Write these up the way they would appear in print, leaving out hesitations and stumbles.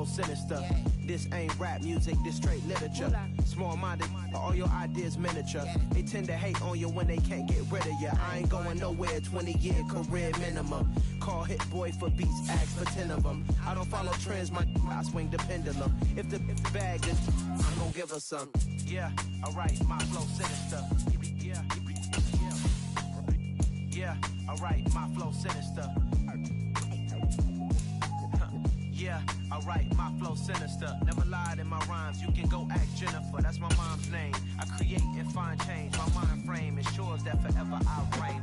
flow sinister. This ain't rap music, this straight literature. Small-minded, all your ideas miniature. They tend to hate on you when they can't get rid of you. I ain't going nowhere, 20-year career minimum. Call Hit Boy for beats, ask for 10 of them. I don't follow trends, I swing the pendulum. If the bag is, I'm gonna give her some. Yeah, alright, my flow sinister. Yeah, alright, my flow sinister. Yeah, alright, my flow sinister. Never lied in my rhymes, you can go ask Jennifer. That's my mom's name. I create and find change. My mind frame ensures that forever I'll reign.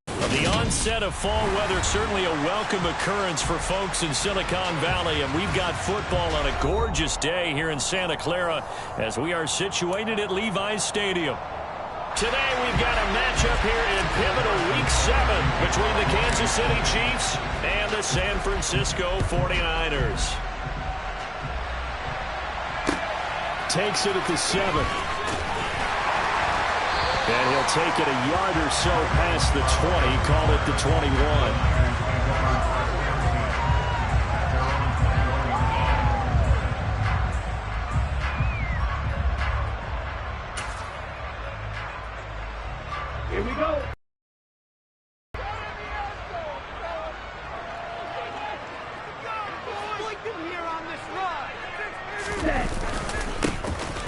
The onset of fall weather, certainly a welcome occurrence for folks in Silicon Valley, and we've got football on a gorgeous day here in Santa Clara as we are situated at Levi's Stadium. Today we've got a matchup here in pivotal Week 7 between the Kansas City Chiefs and the San Francisco 49ers. Takes it at the 7. And he'll take it a yard or so past the 20, call it the 21. Here we go.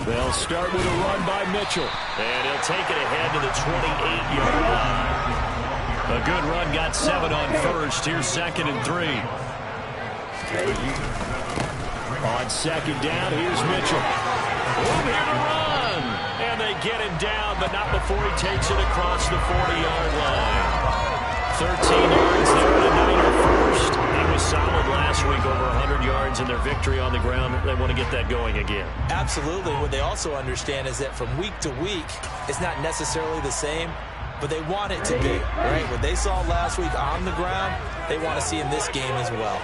They'll start with a run by Mitchell. And he'll take it ahead to the 28-yard line. A good run, got 7 on first. Here's 2nd and 3. On 2nd down, here's Mitchell. Room here to run. And they get him down, but not before he takes it across the 40-yard line. 13 yards there to Niner first. He was solid last week, over 100 yards in their victory on the ground. They want to get that going again. Absolutely. What they also understand is that from week to week, it's not necessarily the same, but they want it to be, right? What they saw last week on the ground, they want to see in this game as well.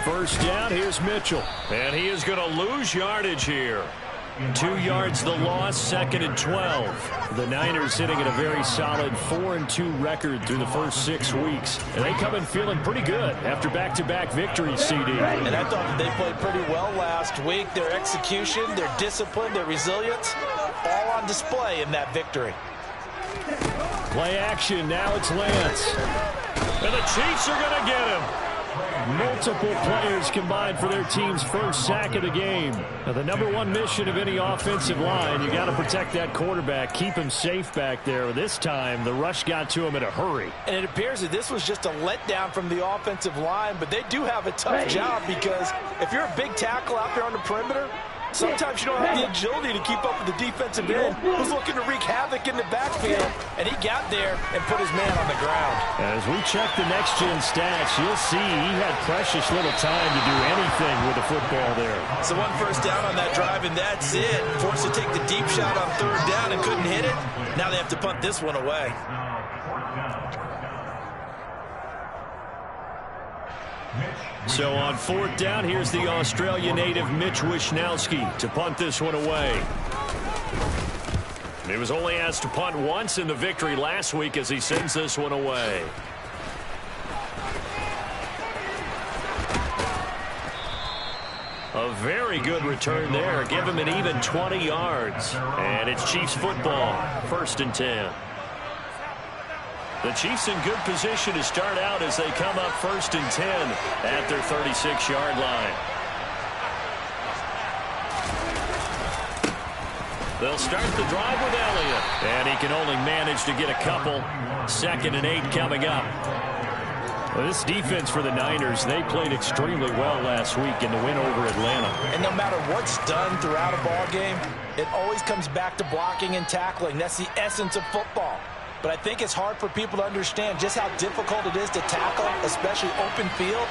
First down, here's Mitchell. And he is going to lose yardage here. 2 yards the loss, 2nd and 12. The Niners sitting at a very solid 4-2 record through the first 6 weeks. And they come in feeling pretty good after back-to-back victories, CD. And I thought they played pretty well last week. Their execution, their discipline, their resilience, all on display in that victory. Play action, now it's Lance. And the Chiefs are going to get him. Multiple players combined for their team's first sack of the game. Now, the #1 mission of any offensive line, you got to protect that quarterback, keep him safe back there. This time, the rush got to him in a hurry. And it appears that this was just a letdown from the offensive line, but they do have a tough job because if you're a big tackle out there on the perimeter, sometimes you don't have the agility to keep up with the defensive end who's looking to wreak havoc in the backfield, and he got there and put his man on the ground. As we check the next-gen stats, you'll see he had precious little time to do anything with the football there. So 1 first down on that drive, and that's it. Forced to take the deep shot on 3rd down and couldn't hit it. Now they have to punt this one away. So on 4th down, here's the Australia native Mitch Wishnowsky to punt this one away. He was only asked to punt once in the victory last week as he sends this one away. A very good return there. Give him an even 20 yards. And it's Chiefs football, 1st and 10. The Chiefs in good position to start out as they come up 1st and 10 at their 36-yard line. They'll start the drive with Elliott. And he can only manage to get a couple. 2nd and 8 coming up. Well, this defense for the Niners, they played extremely well last week in the win over Atlanta. And no matter what's done throughout a ball game, it always comes back to blocking and tackling. That's the essence of football. But I think it's hard for people to understand just how difficult it is to tackle, especially open field.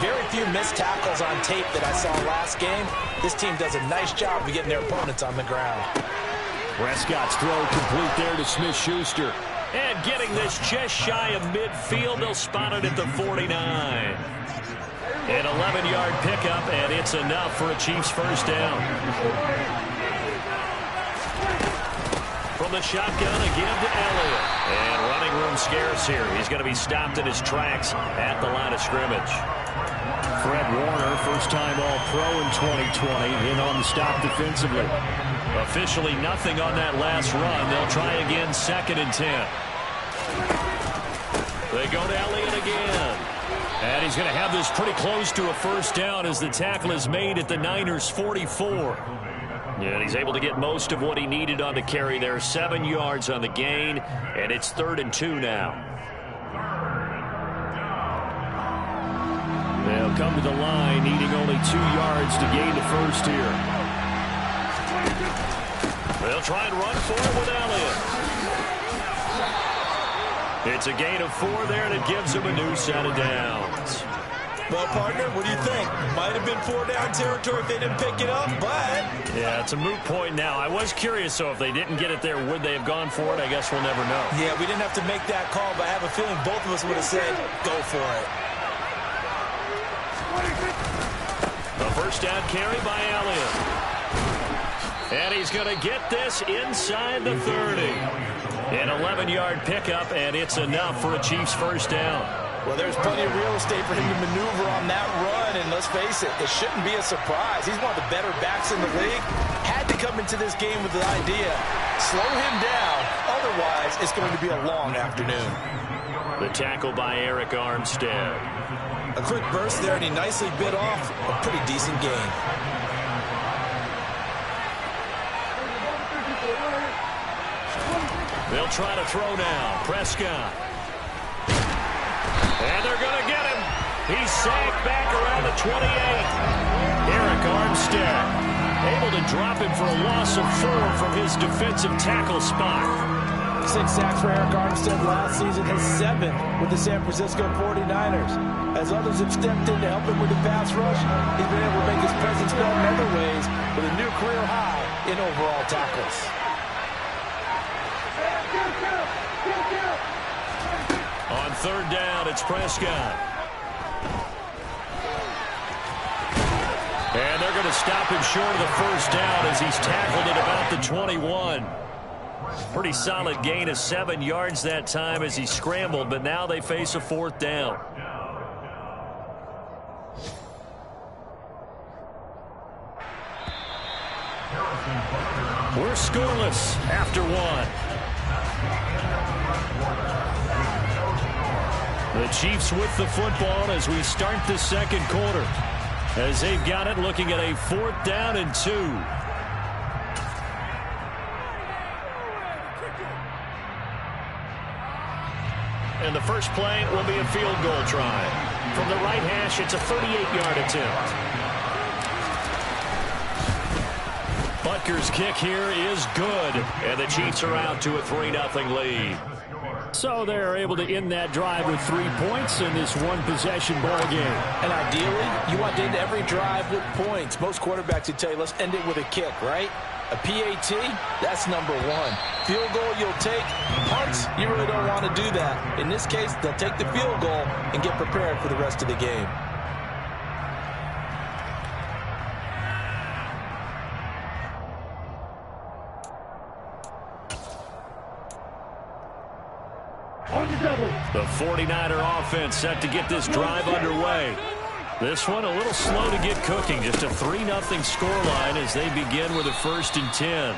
Very few missed tackles on tape that I saw last game. This team does a nice job of getting their opponents on the ground. Prescott's throw complete there to Smith-Schuster. And getting this just shy of midfield, they'll spot it at the 49. An 11-yard pickup, and it's enough for a Chiefs first down. From the shotgun, again to Elliott. And running room scarce here. He's going to be stopped in his tracks at the line of scrimmage. Fred Warner, first-time All-Pro in 2020, in on the stop defensively. Officially nothing on that last run. They'll try again, 2nd and 10. They go to Elliott again. And he's going to have this pretty close to a first down as the tackle is made at the Niners' 44. And he's able to get most of what he needed on the carry there. 7 yards on the gain, and it's 3rd and 2 now. They'll come to the line, needing only 2 yards to gain the first here. They'll try and run for it with Elliott. It's a gain of 4 there, and it gives him a new set of downs. Well, partner, what do you think? Might have been 4-down territory if they didn't pick it up, but... Yeah, it's a moot point now. I was curious, so if they didn't get it there, would they have gone for it? I guess we'll never know. Yeah, we didn't have to make that call, but I have a feeling both of us would have said, go for it. The first down carry by Elliott. And he's going to get this inside the 30. An 11-yard pickup, and it's enough for a Chiefs first down. Well, there's plenty of real estate for him to maneuver on that run, and let's face it, it shouldn't be a surprise. He's one of the better backs in the league. Had to come into this game with the idea, slow him down, otherwise it's going to be a long afternoon. The tackle by Eric Armstead. A quick burst there, and he nicely bit off a pretty decent gain. They'll try to throw now. Prescott. And they're going to get him. He's sacked back around the 28. Eric Armstead able to drop him for a loss of 4 from his defensive tackle spot. 6 sacks for Eric Armstead last season, his 7th with the San Francisco 49ers. As others have stepped in to help him with the pass rush, he's been able to make his presence felt in other ways with a new career high in overall tackles. On 3rd down, it's Prescott. And they're going to stop him short of the first down as he's tackled at about the 21. Pretty solid gain of 7 yards that time as he scrambled, but now they face a 4th down. We're scoreless after 1. The Chiefs with the football as we start the 2nd quarter. As they've got it, looking at a 4th down and 2. And the first play will be a field goal try. From the right hash, it's a 38-yard attempt. Butker's kick here is good, and the Chiefs are out to a 3-0 lead. So they're able to end that drive with 3 points in this one-possession ball game. And ideally, you want to end every drive with points. Most quarterbacks would tell you, let's end it with a kick, right? A PAT, that's number 1. Field goal you'll take. Punts, you really don't want to do that. In this case, they'll take the field goal and get prepared for the rest of the game. The 49er offense set to get this drive underway. This one a little slow to get cooking. Just a 3-0 scoreline as they begin with a 1st and 10.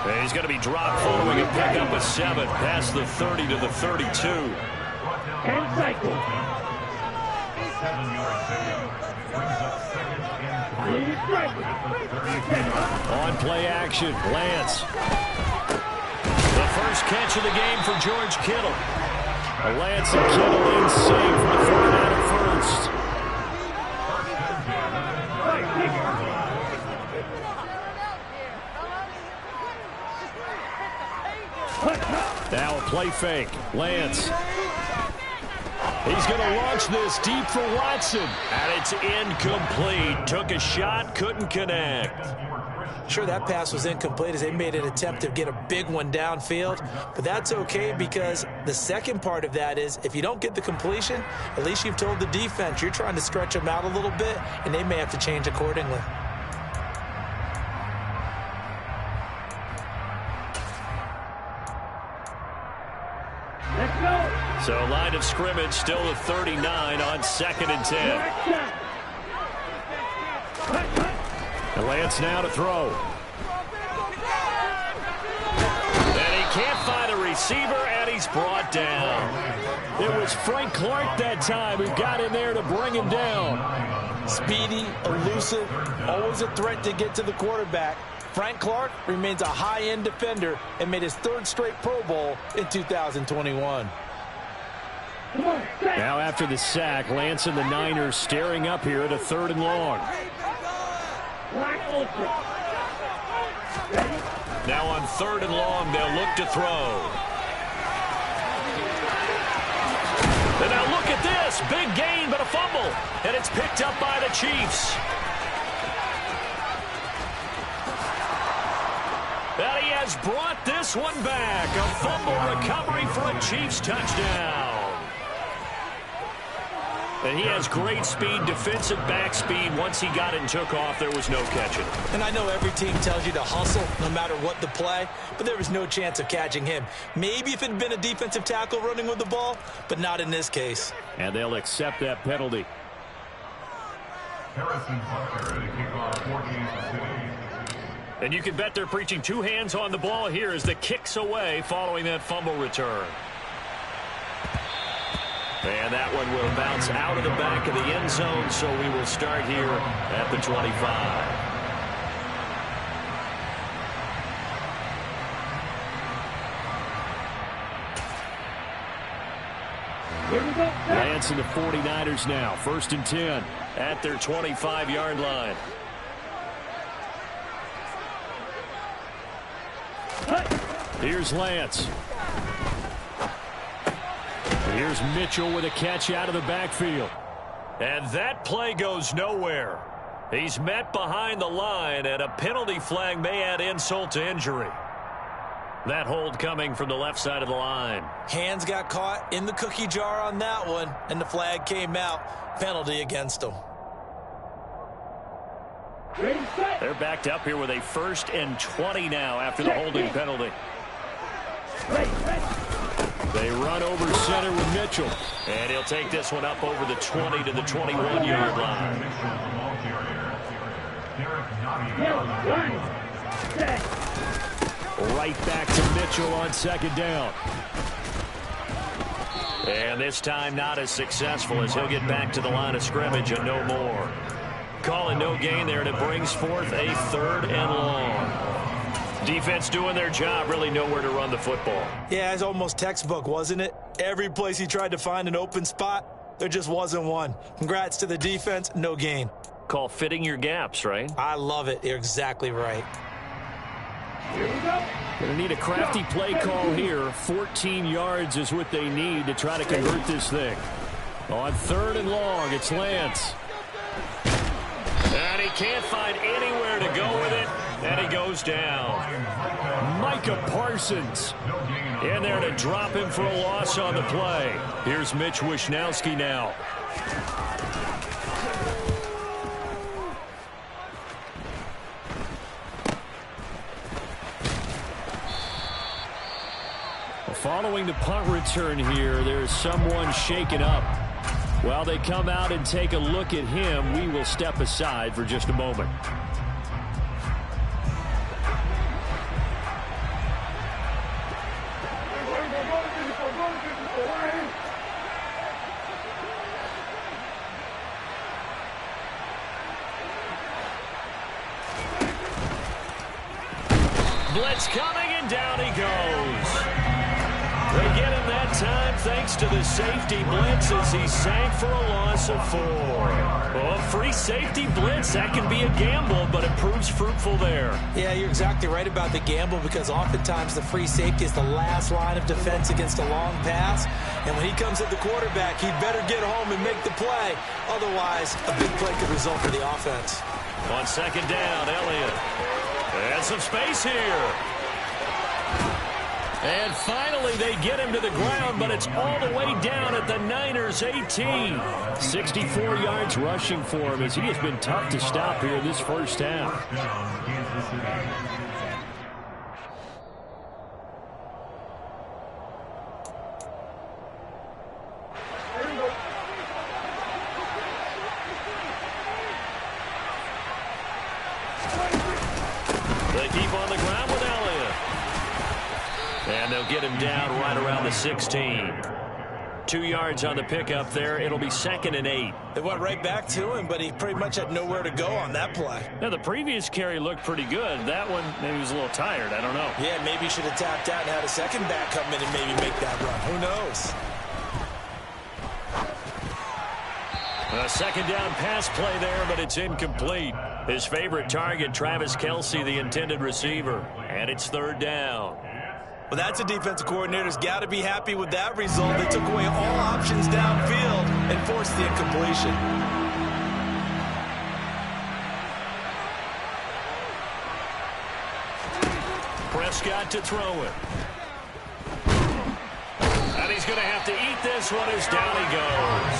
And he's going to be dropped following a pickup of 7 past the 30 to the 32. And cycle. On play action, Lance. The first catch of the game for George Kittle. Lance and Kittle in save from the 49er first. Now a play fake. Lance. He's going to launch this deep for Watson. And it's incomplete. Took a shot, couldn't connect. Sure, that pass was incomplete as they made an attempt to get a big one downfield. But that's okay because the second part of that is if you don't get the completion, at least you've told the defense you're trying to stretch them out a little bit, and they may have to change accordingly. So line of scrimmage still the 39 on 2nd and 10. And Lance now to throw. And he can't find a receiver, and he's brought down. It was Frank Clark that time who got in there to bring him down. Speedy, elusive, always a threat to get to the quarterback. Frank Clark remains a high-end defender and made his 3rd straight Pro Bowl in 2021. Now after the sack, Lance and the Niners staring up here at a 3rd and long. Now on 3rd and long, they'll look to throw. And now look at this. Big gain, but a fumble. And it's picked up by the Chiefs. And he has brought this one back. A fumble recovery for a Chiefs touchdown. And he has great speed, defensive back speed. Once he got it and took off, there was no catching. And I know every team tells you to hustle no matter what the play, but there was no chance of catching him. Maybe if it had been a defensive tackle running with the ball, but not in this case. And they'll accept that penalty. And you can bet they're preaching 2 hands on the ball here as the kick's away following that fumble return. And that one will bounce out of the back of the end zone, so we will start here at the 25. Lance and the 49ers now, 1st and 10 at their 25-yard line. Here's Lance. Here's Mitchell with a catch out of the backfield. And that play goes nowhere. He's met behind the line, and a penalty flag may add insult to injury. That hold coming from the left side of the line. Hands got caught in the cookie jar on that one, and the flag came out. Penalty against him. They're backed up here with a 1st and 20 now after the holding penalty. They run over center with Mitchell. And he'll take this one up over the 20 to the 21-yard line. Right back to Mitchell on 2nd down. And this time not as successful as he'll get back to the line of scrimmage and no more. Calling no gain there, and it brings forth a 3rd and long. Defense doing their job, really nowhere to run the football. Yeah, it's almost textbook, wasn't it? Every place he tried to find an open spot, there just wasn't one. Congrats to the defense, no gain. Call fitting your gaps, right? I love it. You're exactly right. Going to need a crafty play call here. 14 yards is what they need to try to convert this thing. On 3rd and long, it's Lance. And he can't find anywhere to go with it. And he goes down. Micah Parsons in there to drop him for a loss on the play. Here's Mitch Wishnowski now. Following the punt return here, there's someone shaken up. While they come out and take a look at him, we will step aside for just a moment. Blitz coming, and down he goes. They get him that time thanks to the safety blitz as he sank for a loss of 4. Well, a free safety blitz, that can be a gamble, but it proves fruitful there. Yeah, you're exactly right about the gamble because oftentimes the free safety is the last line of defense against a long pass. And when he comes at the quarterback, he'd better get home and make the play. Otherwise, a big play could result for the offense. On second down, Elliott. And some space here. And finally, they get him to the ground, but it's all the way down at the Niners' 18. 64 yards rushing for him as he has been tough to stop here this first half. They keep on the ground with Elliott. And they'll get him down right around the 16. 2 yards on the pickup there. It'll be 2nd and 8. They went right back to him, but he pretty much had nowhere to go on that play. Now, the previous carry looked pretty good. That one, maybe he was a little tired. I don't know. Yeah, maybe he should have tapped out and had a second back come in and maybe make that run. Who knows? A second down pass play there, but it's incomplete. His favorite target, Travis Kelce, the intended receiver. And it's 3rd down. Well, that's a defensive coordinator's got to be happy with that result. They took away all options downfield and forced the incompletion. Prescott to throw it. And he's going to have to eat this one as down he goes.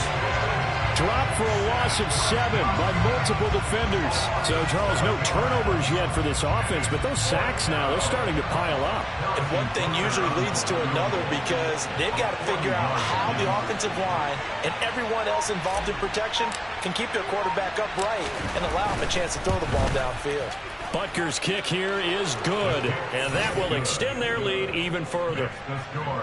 Dropped for a loss of 7 by multiple defenders. So, Charles, no turnovers yet for this offense, but those sacks now, they're starting to pile up. And one thing usually leads to another because they've got to figure out how the offensive line and everyone else involved in protection can keep their quarterback upright and allow him a chance to throw the ball downfield. Butker's kick here is good, and that will extend their lead even further.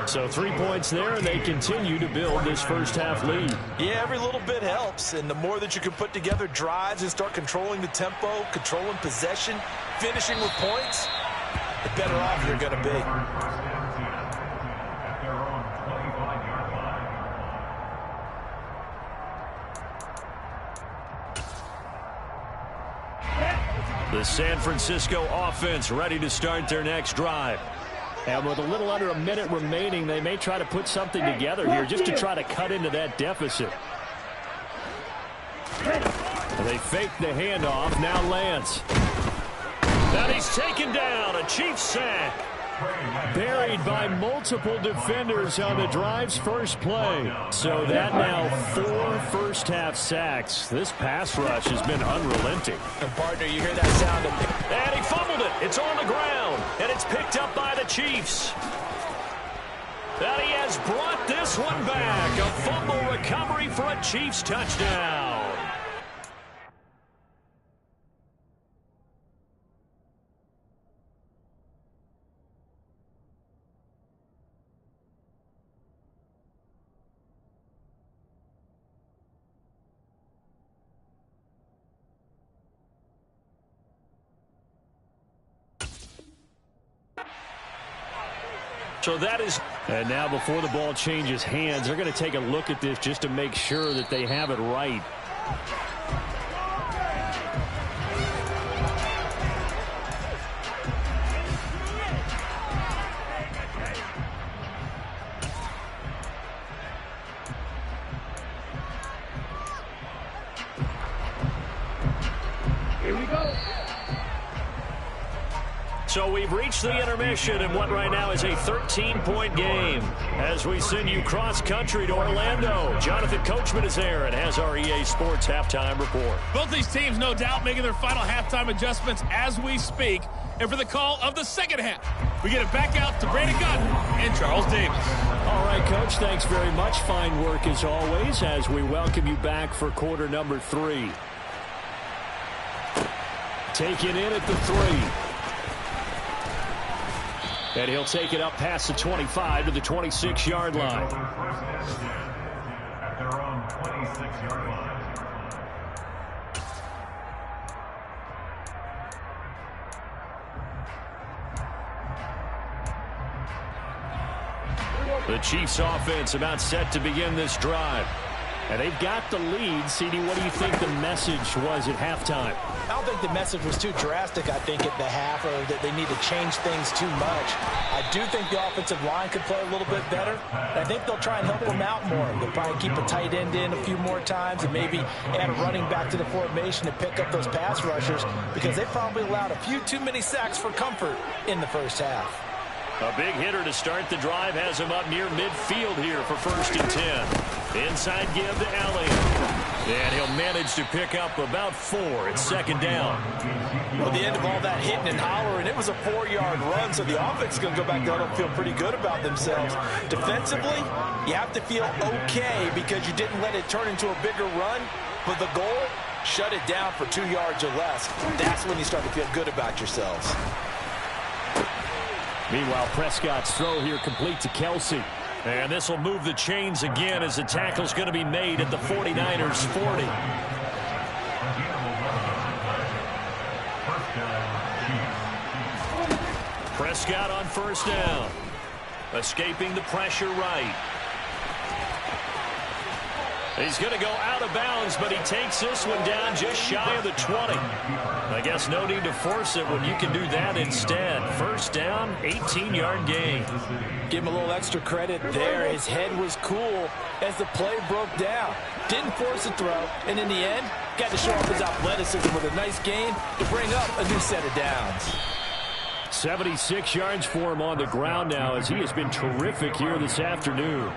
So 3 points there, and they continue to build this first half lead. Yeah, every little bit helps, and the more that you can put together drives and start controlling the tempo, controlling possession, finishing with points, the better off you're going to be. The San Francisco offense ready to start their next drive. And with a little under a minute remaining, they may try to put something together here just to try to cut into that deficit. They fake the handoff. Now Lance. And he's taken down. A Chiefs sack. Buried by multiple defenders on the drive's first play. So that now 4 first-half sacks. This pass rush has been unrelenting. And, partner, you hear that sound of... And he fumbled it. It's on the ground. And it's picked up by the Chiefs. And he has brought this one back. A fumble recovery for a Chiefs touchdown. So that is, and now before the ball changes hands, they're going to take a look at this just to make sure that they have it right. Here we go. So we've reached the intermission in what right now is a 13-point game as we send you cross-country to Orlando. Jonathan Coachman is there and has our EA Sports halftime report. Both these teams, no doubt, making their final halftime adjustments as we speak. And for the call of the second half, we get it back out to Brandon Gunn and Charles Davis. All right, Coach, thanks very much. Fine work as always as we welcome you back for quarter number 3. Taken in at the 3. And he'll take it up past the 25 to the 26-yard line. At their own 26-yard line. The Chiefs offense about set to begin this drive. And they've got the lead. CD, what do you think the message was at halftime? I don't think the message was too drastic, I think, at the half, or that they need to change things too much. I do think the offensive line could play a little bit better. I think they'll try and help them out more. They'll probably keep a tight end in a few more times and maybe add a running back to the formation to pick up those pass rushers, because they probably allowed a few too many sacks for comfort in the first half. A big hitter to start the drive has him up near midfield here for 1st and 10. Inside give to Elliott. And he'll manage to pick up about 4. It's 2nd down. Well, at the end of all that hitting and hollering, it was a 4-yard run, so the offense is going to go back there and feel pretty good about themselves. Defensively, you have to feel okay because you didn't let it turn into a bigger run, but the goal, shut it down for 2 yards or less. That's when you start to feel good about yourselves. Meanwhile, Prescott's throw here complete to Kelsey. And this will move the chains again as the tackle's going to be made at the 49ers 40. Prescott on 1st down. Escaping the pressure right. He's going to go out of bounds, but he takes this one down just shy of the 20. I guess no need to force it when you can do that instead. 1st down, 18-yard gain. Give him a little extra credit there. His head was cool as the play broke down. Didn't force a throw, and in the end, got to show off his athleticism with a nice gain to bring up a new set of downs. 76 yards for him on the ground now, as he has been terrific here this afternoon.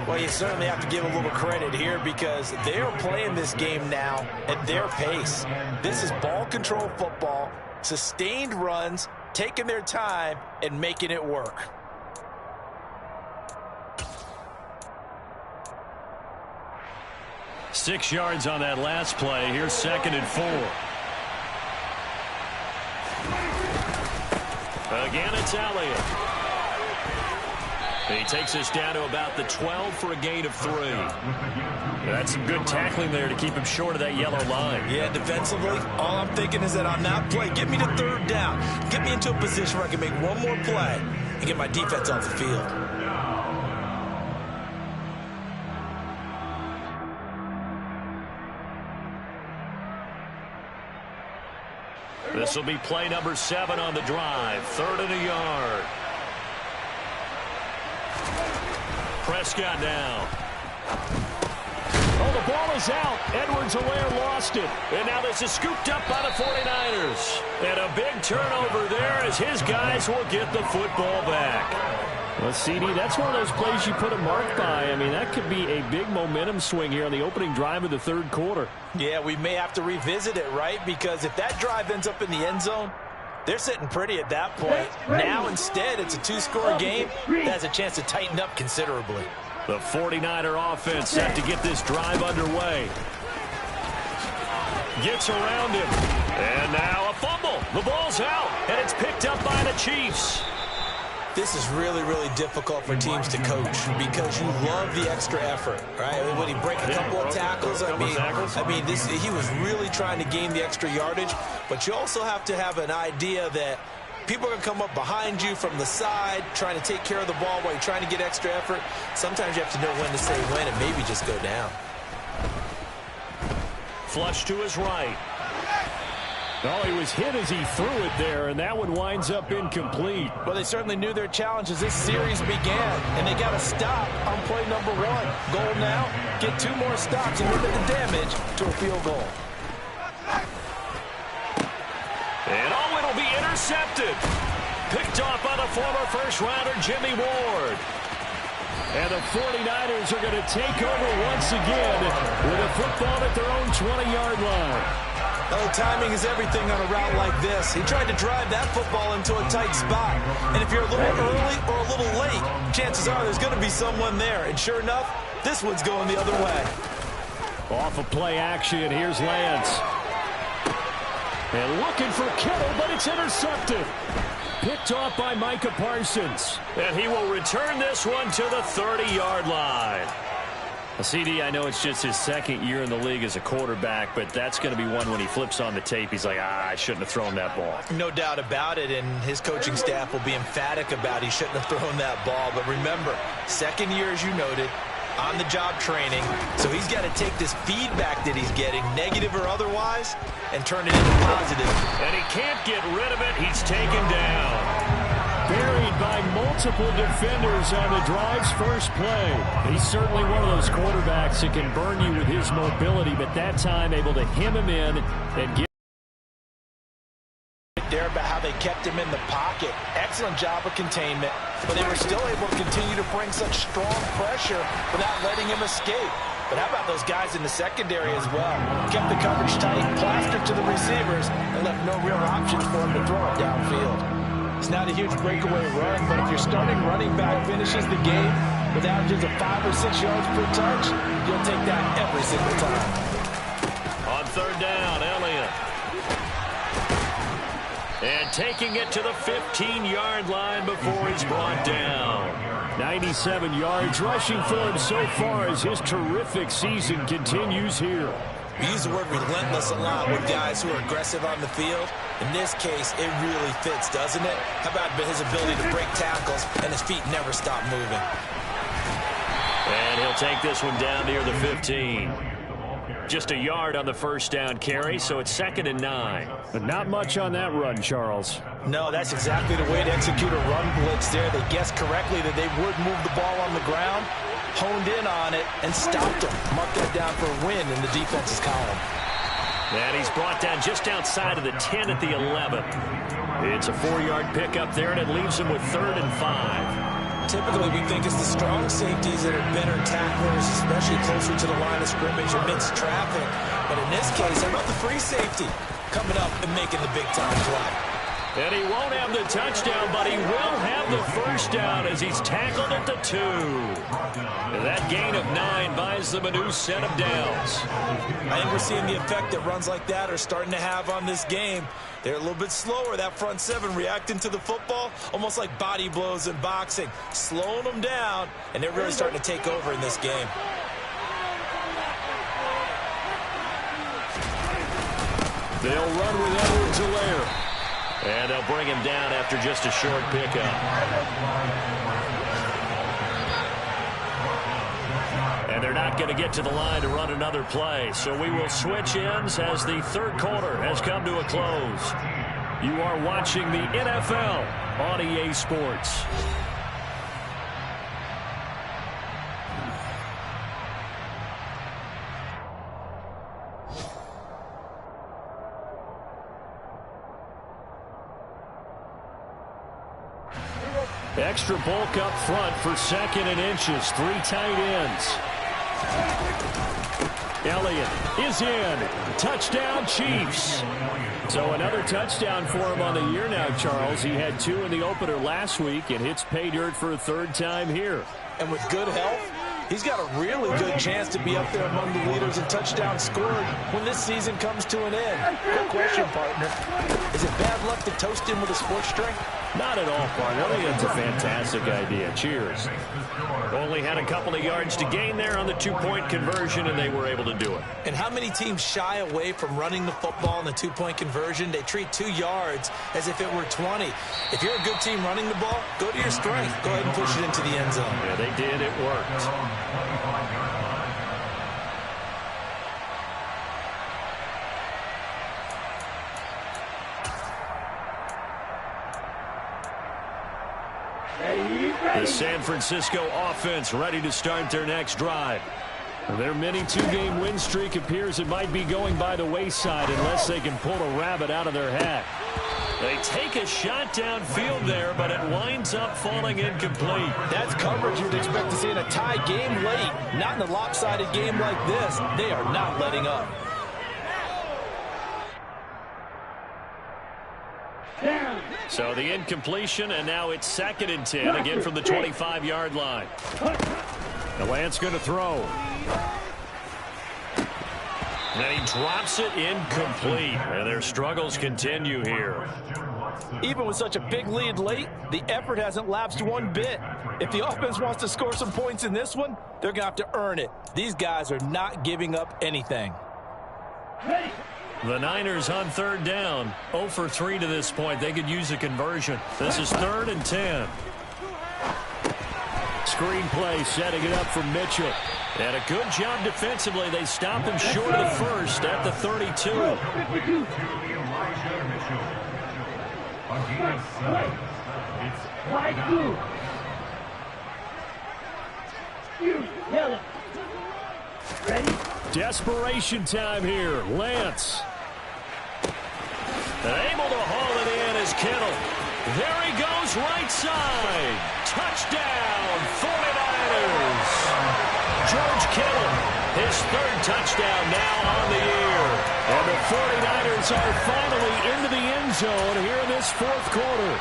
Well, you certainly have to give a little credit here because they are playing this game now at their pace. This is ball control football, sustained runs, taking their time and making it work. Six yards on that last play. Here's 2nd and 4. Again, it's Elliott. He takes us down to about the 12 for a gain of 3. That's some good tackling there to keep him short of that yellow line. Yeah, defensively, all I'm thinking is that on that play, get me to 3rd down. Get me into a position where I can make one more play and get my defense off the field. This will be play number 7 on the drive. 3rd and a yard. Prescott now. Oh, the ball is out. Edwards-Helaire lost it. And now this is scooped up by the 49ers. And a big turnover there as his guys will get the football back. Well, CD, that's one of those plays you put a mark by. I mean, that could be a big momentum swing here on the opening drive of the 3rd quarter. Yeah, we may have to revisit it, right? Because if that drive ends up in the end zone, they're sitting pretty at that point. Now, instead, it's a 2-score game that has a chance to tighten up considerably. The 49er offense set to get this drive underway. Gets around him. And now a fumble. The ball's out, and it's picked up by the Chiefs. This is really, really difficult for teams to coach because you love the extra effort, right? I mean, when he break a couple of tackles, he was really trying to gain the extra yardage, but you also have to have an idea that people are going to come up behind you from the side, trying to take care of the ball while you're trying to get extra effort. Sometimes you have to know when to say when and maybe just go down. Flush to his right. Oh, he was hit as he threw it there, and that one winds up incomplete. Well, they certainly knew their challenge as this series began, and they got to stop on play number 1. Goal now, get 2 more stops and limit the damage to a field goal. And it'll be intercepted. Picked off by the former first-rounder Jimmy Ward. And the 49ers are going to take over once again with a football at their own 20-yard line. Oh, timing is everything on a route like this. He tried to drive that football into a tight spot. And if you're a little early or a little late, chances are there's going to be someone there. And sure enough, this one's going the other way. Off of play action, here's Lance. And looking for Kittle, but it's intercepted. Picked off by Micah Parsons. And he will return this one to the 30-yard line. CD, I know it's just his second year in the league as a quarterback, but that's going to be one when he flips on the tape. He's like, I shouldn't have thrown that ball. No doubt about it, and his coaching staff will be emphatic about he shouldn't have thrown that ball. But remember, second year, as you noted, on-the-job training. So he's got to take this feedback that he's getting, negative or otherwise, and turn it into positive. And he can't get rid of it. He's taken down. Buried by multiple defenders on the drive's first play. He's certainly one of those quarterbacks that can burn you with his mobility, but that time able to hem him in and get there about how they kept him in the pocket. Excellent job of containment, but they were still able to continue to bring such strong pressure without letting him escape. But how about those guys in the secondary as well? Kept the coverage tight, plastered to the receivers, and left no real options for him to throw it downfield. It's not a huge breakaway run, but if your starting running back finishes the game with averages of 5 or 6 yards per touch, you'll take that every single time. On third down, Elliott. And taking it to the 15-yard line before he's brought down. 97 yards rushing for him so far as his terrific season continues here. We use the word relentless a lot with guys who are aggressive on the field. In this case, it really fits, doesn't it? How about his ability to break tackles and his feet never stop moving? And he'll take this one down near the 15. Just a yard on the first down carry, so it's 2nd and 9. But not much on that run, Charles. No, that's exactly the way to execute a run blitz there. They guessed correctly that they would move the ball on the ground, honed in on it, and stopped them. Marked that down for a win in the defense's column. And he's brought down just outside of the 10 at the 11. It's a 4-yard pickup there, and it leaves him with 3rd and 5. Typically, we think it's the strong safeties that are better tacklers, especially closer to the line of scrimmage amidst traffic. But in this case, how about the free safety coming up and making the big-time play? And he won't have the touchdown, but he will have the first down as he's tackled at the 2. And that gain of 9 buys them a new set of downs. I think we're seeing the effect that runs like that are starting to have on this game. They're a little bit slower, that front 7 reacting to the football, almost like body blows in boxing, slowing them down, and they're really starting to take over in this game. They'll run with Edwards-Helaire. And they'll bring him down after just a short pickup. And they're not going to get to the line to run another play. So we will switch ends as the third quarter has come to a close. You are watching the NFL on EA Sports. Extra bulk up front for 2nd and inches. 3 tight ends. Elliott is in. Touchdown, Chiefs. So another touchdown for him on the year now, Charles. He had 2 in the opener last week and hits pay dirt for a 3rd time here. And with good health, he's got a really good chance to be up there among the leaders in touchdowns scored when this season comes to an end. Quick question, partner. Is it bad luck to toast him with a sports drink? Not at all, partner. I think that's a fantastic idea. Cheers. Only had a couple of yards to gain there on the 2-point conversion, and they were able to do it. And how many teams shy away from running the football in the 2-point conversion? They treat 2 yards as if it were 20. If you're a good team running the ball, go to your strength. Go ahead and push it into the end zone. Yeah, they did. It worked. The San Francisco offense ready to start their next drive. Their mini 2-game win streak appears it might be going by the wayside unless they can pull a rabbit out of their hat. They take a shot downfield there, but it winds up falling incomplete. That's coverage you'd expect to see in a tie game late. Not in a lopsided game like this. They are not letting up. So the incompletion, and now it's 2nd and 10, again from the 25-yard line. The Lance going to throw. And he drops it incomplete. And their struggles continue here. Even with such a big lead late, the effort hasn't lapsed one bit. If the offense wants to score some points in this one, they're going to have to earn it. These guys are not giving up anything. The Niners on third down. 0 for 3 to this point. They could use a conversion. This is 3rd and 10. Screen play, setting it up for Mitchell. And a good job defensively. They stop him short of the first at the 32. Desperation time here. Lance. Able to haul it in is Kittle. There he goes, right side. Touchdown, 49ers. George Kittle, his 3rd touchdown now on the year. And the 49ers are finally into the end zone here in this 4th quarter.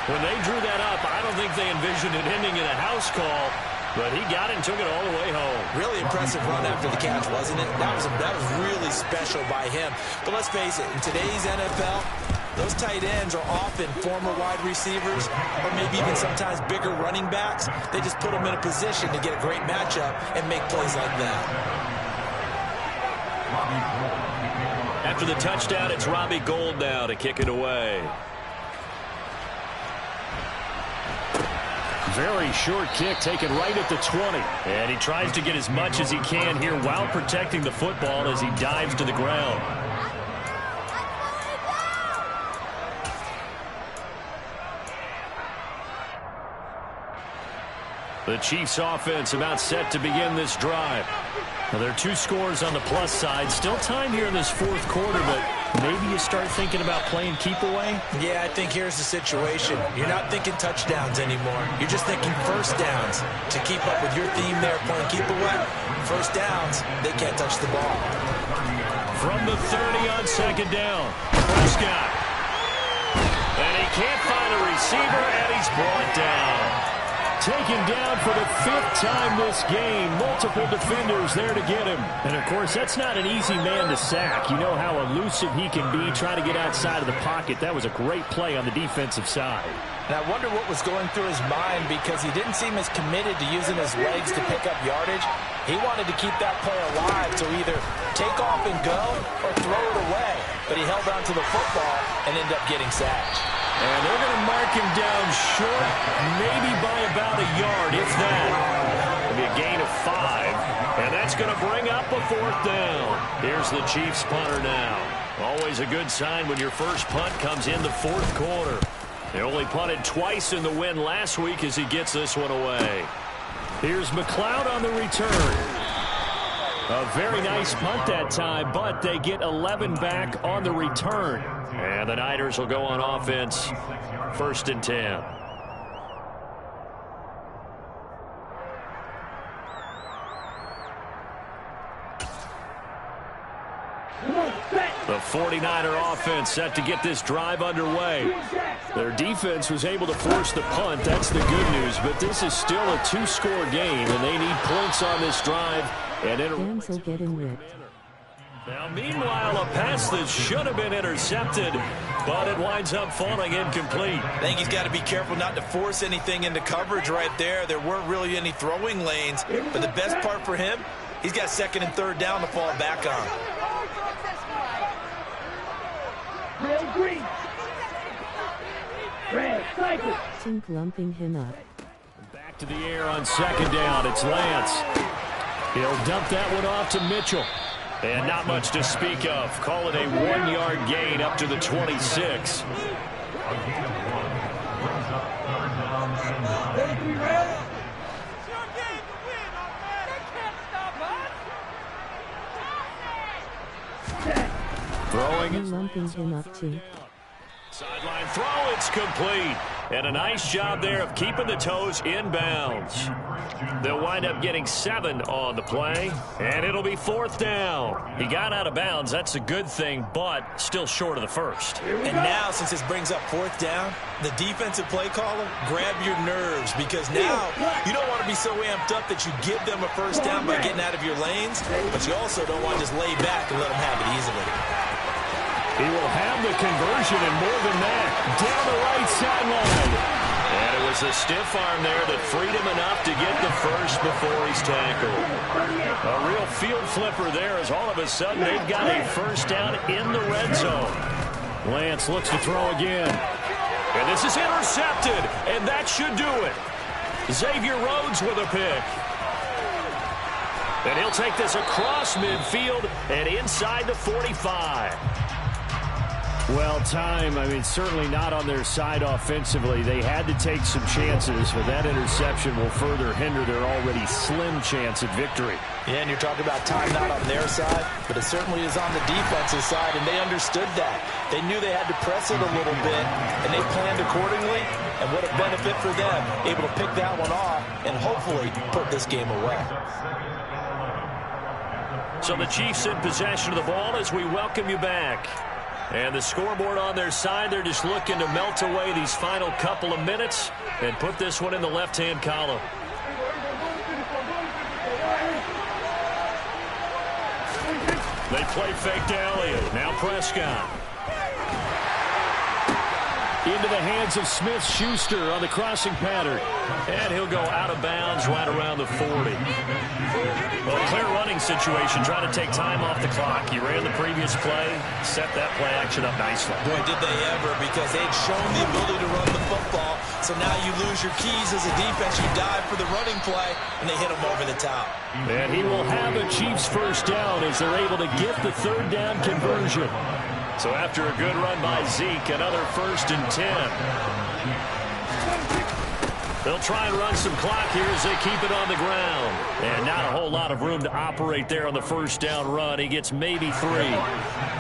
When they drew that up, I don't think they envisioned it ending in a house call, but he got it and took it all the way home. Really impressive run after the catch, wasn't it? That was really special by him. But let's face it, in today's NFL, those tight ends are often former wide receivers or maybe even sometimes bigger running backs. They just put them in a position to get a great matchup and make plays like that. After the touchdown, it's Robbie Gould now to kick it away. Very short kick taken right at the 20. And he tries to get as much as he can here while protecting the football as he dives to the ground. The Chiefs offense about set to begin this drive. Now, there are 2 scores on the plus side. Still time here in this 4th quarter, but maybe you start thinking about playing keep away? Yeah, I think here's the situation. You're not thinking touchdowns anymore. You're just thinking first downs. To keep up with your theme there, playing keep away, first downs, they can't touch the ball. From the 30 on 2nd down, Prescott. And he can't find a receiver, and he's brought down. Taken down for the 5th time this game. Multiple defenders there to get him. And, of course, that's not an easy man to sack. You know how elusive he can be trying to get outside of the pocket. That was a great play on the defensive side. And I wonder what was going through his mind because he didn't seem as committed to using his legs to pick up yardage. He wanted to keep that play alive to either take off and go or throw it away. But he held on to the football and ended up getting sacked. And they're going to mark him down short, maybe by about a yard, if that. It'll be a gain of 5, and that's going to bring up a 4th down. Here's the Chiefs punter now. Always a good sign when your first punt comes in the 4th quarter. They only punted twice in the win last week as he gets this one away. Here's McLeod on the return. A very nice punt that time, but they get 11 back on the return. And the Niners will go on offense, 1st and 10. The 49er offense set to get this drive underway. Their defense was able to force the punt. That's the good news, but this is still a 2-score game, and they need points on this drive. And Fans will get in ripped. Now, meanwhile, a pass that should have been intercepted, but it winds up falling incomplete. I think he's got to be careful not to force anything into coverage right there. There weren't really any throwing lanes, but the best part for him, he's got 2nd and 3rd down to fall back on. Tink lumping him up. Back to the air on 2nd down. It's Lance. He'll dump that one off to Mitchell. And not much to speak of. Call it a 1-yard gain up to the 26. Throwing. Lumping him up too. Sideline throw, it's complete. And a nice job there of keeping the toes in bounds. They'll wind up getting 7 on the play, and it'll be 4th down. He got out of bounds. That's a good thing, but still short of the first. And now, since this brings up 4th down, the defensive play caller, grab your nerves, because now you don't want to be so amped up that you give them a first down by getting out of your lanes, but you also don't want to just lay back and let them have it easily. He will have the conversion and more than that. Down the right sideline. And it was a stiff arm there that freed him enough to get the first before he's tackled. A real field flipper there as all of a sudden they've got a first down in the red zone. Lance looks to throw again. And this is intercepted, and that should do it. Xavier Rhodes with a pick. And he'll take this across midfield and inside the 45. Well, time, certainly not on their side offensively. They had to take some chances, but that interception will further hinder their already slim chance at victory. Yeah, and you're talking about time not on their side, but it certainly is on the defensive side, and they understood that. They knew they had to press it a little bit, and they planned accordingly, and what a benefit for them, able to pick that one off and hopefully put this game away. So the Chiefs in possession of the ball as we welcome you back. And the scoreboard on their side, they're just looking to melt away these final couple of minutes and put this one in the left-hand column. They play fake to Elliott. Now Prescott. Into the hands of Smith-Schuster on the crossing pattern. And he'll go out of bounds right around the 40. Well, clear running situation, trying to take time off the clock. He ran the previous play, set that play action up nicely. Boy, did they ever, because they'd shown the ability to run the football. So now you lose your keys as a defense. You dive for the running play, and they hit him over the top. And he will have a Chiefs first down as they're able to get the third down conversion. So after a good run by Zeke, another 1st and 10. They'll try and run some clock here as they keep it on the ground. And not a whole lot of room to operate there on the first down run. He gets maybe 3.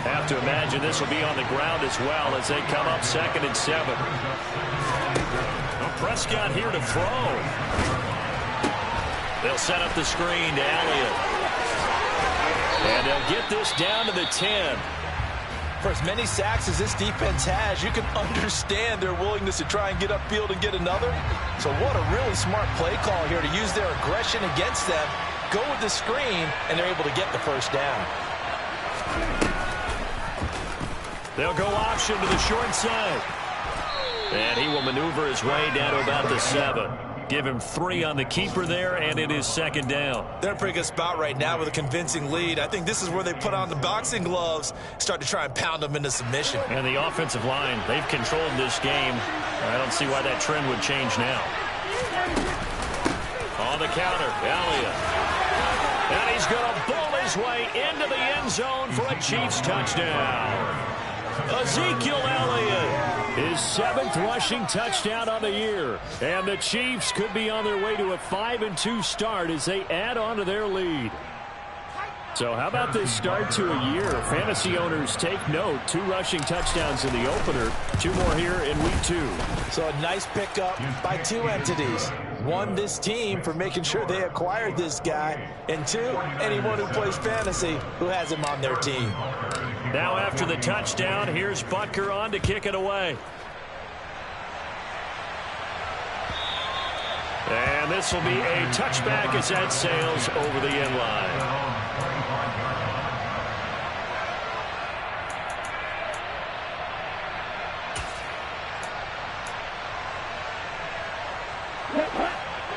Have to imagine this will be on the ground as well as they come up 2nd and 7. Well, Prescott here to throw. They'll set up the screen to Elliott. And they'll get this down to the 10. For as many sacks as this defense has, you can understand their willingness to try and get upfield and get another. So what a really smart play call here to use their aggression against them, go with the screen, and they're able to get the first down. They'll go option to the short side. And he will maneuver his way down to about the 7. Give him 3 on the keeper there, and it is 2nd down. They're in a pretty good spot right now with a convincing lead. I think this is where they put on the boxing gloves, start to try and pound them into submission. And the offensive line, they've controlled this game. I don't see why that trend would change now. On the counter, Elliott. And he's going to bowl his way into the end zone for a Chiefs touchdown. Ezekiel Elliott. His 7th rushing touchdown on the year. And the Chiefs could be on their way to a 5-2 start as they add on to their lead. So how about this start to a year? Fantasy owners take note. 2 rushing touchdowns in the opener. 2 more here in week 2. So a nice pickup by 2 entities. 1, this team for making sure they acquired this guy. And 2, anyone who plays fantasy who has him on their team. Now after the touchdown, here's Butker on to kick it away. And this will be a touchback as that sails over the end line.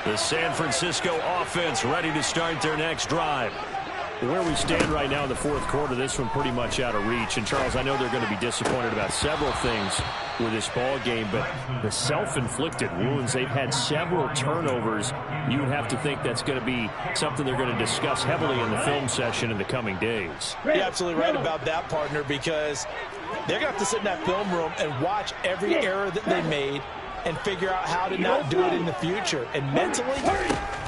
The San Francisco offense ready to start their next drive. Where we stand right now in the 4th quarter, this one pretty much out of reach. And, Charles, I know they're going to be disappointed about several things with this ball game, but the self-inflicted wounds, they've had several turnovers. You would have to think that's going to be something they're going to discuss heavily in the film session in the coming days. You're absolutely right about that, partner, because they're going to have to sit in that film room and watch every error that they made and figure out how to not do it in the future. And mentally,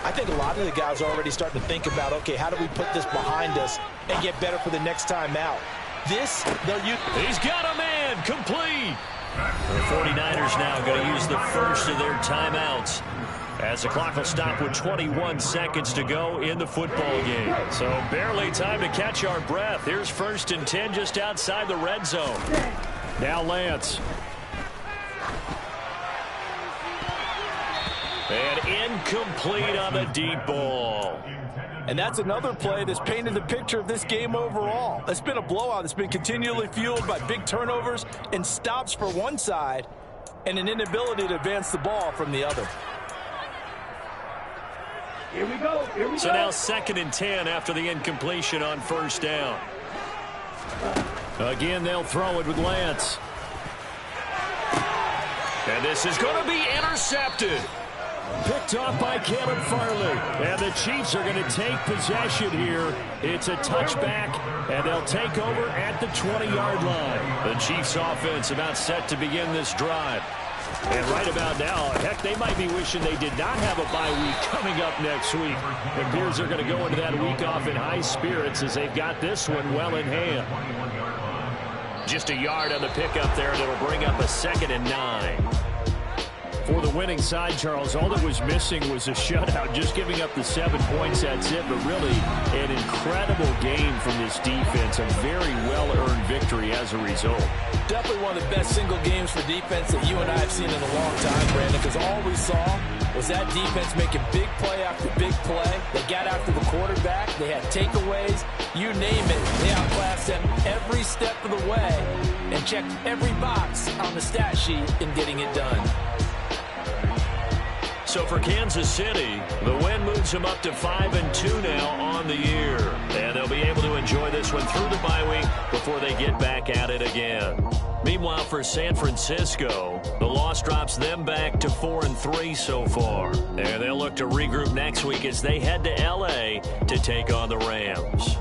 I think a lot of the guys are already starting to think about, okay, how do we put this behind us and get better for the next time out? This, they'll use. He's got a man, complete. The 49ers now going to use the first of their timeouts as the clock will stop with 21 seconds to go in the football game. So barely time to catch our breath. Here's 1st and 10 just outside the red zone. Now Lance. And incomplete on the deep ball. And that's another play that's painted the picture of this game overall. It's been a blowout. It's been continually fueled by big turnovers and stops for one side and an inability to advance the ball from the other. Here we go. So now 2nd and 10 after the incompletion on 1st down. Again, they'll throw it with Lance. And this is going to be intercepted. Picked off by Caleb Farley. And the Chiefs are going to take possession here. It's a touchback, and they'll take over at the 20-yard line. The Chiefs offense about set to begin this drive. And right about now, heck, they might be wishing they did not have a bye week coming up next week. It appears they're going to go into that week off in high spirits as they've got this one well in hand. Just a yard on the pickup there, and it'll bring up a 2nd and 9. For the winning side, Charles, all that was missing was a shutout. Just giving up the 7 points, that's it. But really, an incredible game from this defense. A very well-earned victory as a result. Definitely one of the best single games for defense that you and I have seen in a long time, Brandon, because all we saw was that defense making big play after big play. They got after the quarterback. They had takeaways. You name it. They outclassed them every step of the way and checked every box on the stat sheet in getting it done. So for Kansas City, the win moves them up to 5-2 now on the year. And they'll be able to enjoy this one through the bye week before they get back at it again. Meanwhile, for San Francisco, the loss drops them back to 4-3 so far. And they'll look to regroup next week as they head to L.A. to take on the Rams.